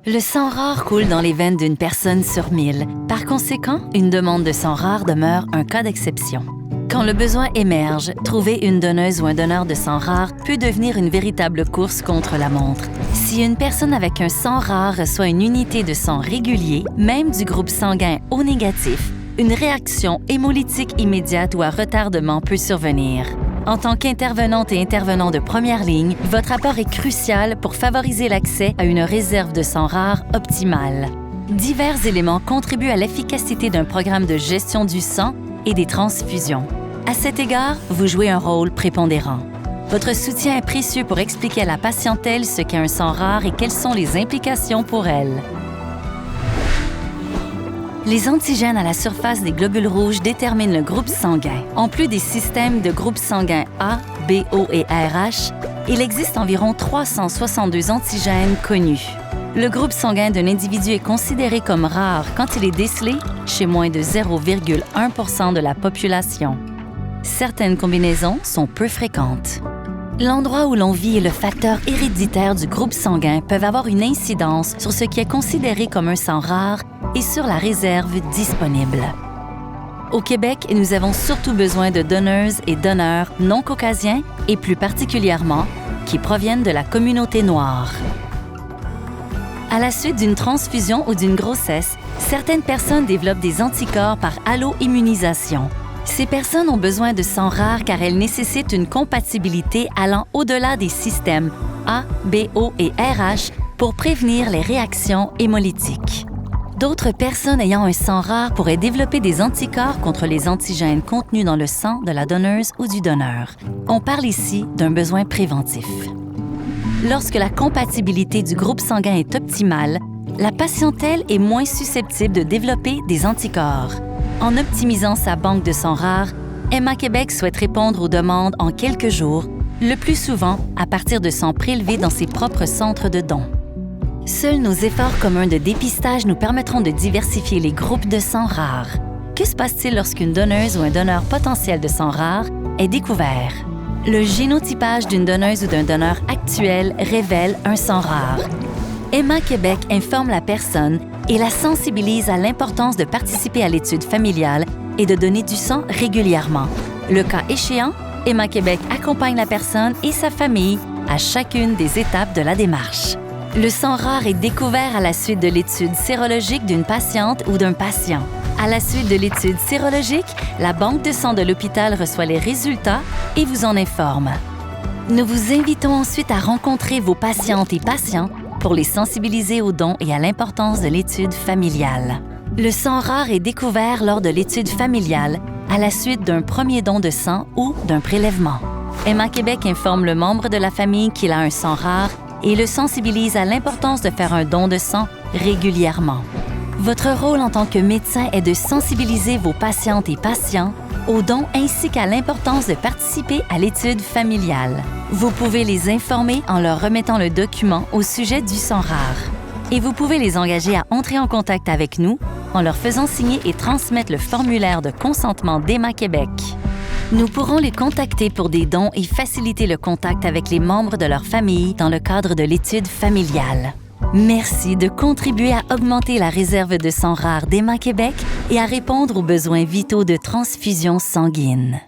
Le sang rare coule dans les veines d'une personne sur 1000. Par conséquent, une demande de sang rare demeure un cas d'exception. Quand le besoin émerge, trouver une donneuse ou un donneur de sang rare peut devenir une véritable course contre la montre. Si une personne avec un sang rare reçoit une unité de sang régulier, même du groupe sanguin O négatif, une réaction hémolytique immédiate ou à retardement peut survenir. En tant qu'intervenante et intervenant de première ligne, votre apport est crucial pour favoriser l'accès à une réserve de sang rare optimale. Divers éléments contribuent à l'efficacité d'un programme de gestion du sang et des transfusions. À cet égard, vous jouez un rôle prépondérant. Votre soutien est précieux pour expliquer à la patientèle ce qu'est un sang rare et quelles sont les implications pour elle. Les antigènes à la surface des globules rouges déterminent le groupe sanguin. En plus des systèmes de groupes sanguins A, B, O et RH, il existe environ 362 antigènes connus. Le groupe sanguin d'un individu est considéré comme rare quand il est décelé chez moins de 0,1 % de la population. Certaines combinaisons sont peu fréquentes. L'endroit où l'on vit et le facteur héréditaire du groupe sanguin peuvent avoir une incidence sur ce qui est considéré comme un sang rare et sur la réserve disponible. Au Québec, nous avons surtout besoin de donneuses et donneurs non caucasiens et plus particulièrement qui proviennent de la communauté noire. À la suite d'une transfusion ou d'une grossesse, certaines personnes développent des anticorps par allo-immunisation. Ces personnes ont besoin de sang rare car elles nécessitent une compatibilité allant au-delà des systèmes A, B, O et RH pour prévenir les réactions hémolytiques. D'autres personnes ayant un sang rare pourraient développer des anticorps contre les antigènes contenus dans le sang de la donneuse ou du donneur. On parle ici d'un besoin préventif. Lorsque la compatibilité du groupe sanguin est optimale, la patientèle est moins susceptible de développer des anticorps. En optimisant sa banque de sang rare, Emma Québec souhaite répondre aux demandes en quelques jours, le plus souvent à partir de sang prélevés dans ses propres centres de dons. Seuls nos efforts communs de dépistage nous permettront de diversifier les groupes de sang rares. Que se passe-t-il lorsqu'une donneuse ou un donneur potentiel de sang rare est découvert? Le génotypage d'une donneuse ou d'un donneur actuel révèle un sang rare. Emma Québec informe la personne et la sensibilise à l'importance de participer à l'étude familiale et de donner du sang régulièrement. Le cas échéant, Emma Québec accompagne la personne et sa famille à chacune des étapes de la démarche. Le sang rare est découvert à la suite de l'étude sérologique d'une patiente ou d'un patient. À la suite de l'étude sérologique, la banque de sang de l'hôpital reçoit les résultats et vous en informe. Nous vous invitons ensuite à rencontrer vos patientes et patients pour les sensibiliser aux dons et à l'importance de l'étude familiale. Le sang rare est découvert lors de l'étude familiale à la suite d'un premier don de sang ou d'un prélèvement. Emma Québec informe le membre de la famille qu'il a un sang rare et le sensibilise à l'importance de faire un don de sang régulièrement. Votre rôle en tant que médecin est de sensibiliser vos patientes et patients aux dons ainsi qu'à l'importance de participer à l'étude familiale. Vous pouvez les informer en leur remettant le document au sujet du sang rare. Et vous pouvez les engager à entrer en contact avec nous en leur faisant signer et transmettre le formulaire de consentement d'Emma Québec. Nous pourrons les contacter pour des dons et faciliter le contact avec les membres de leur famille dans le cadre de l'étude familiale. Merci de contribuer à augmenter la réserve de sang rare d'Emma Québec et à répondre aux besoins vitaux de transfusion sanguine.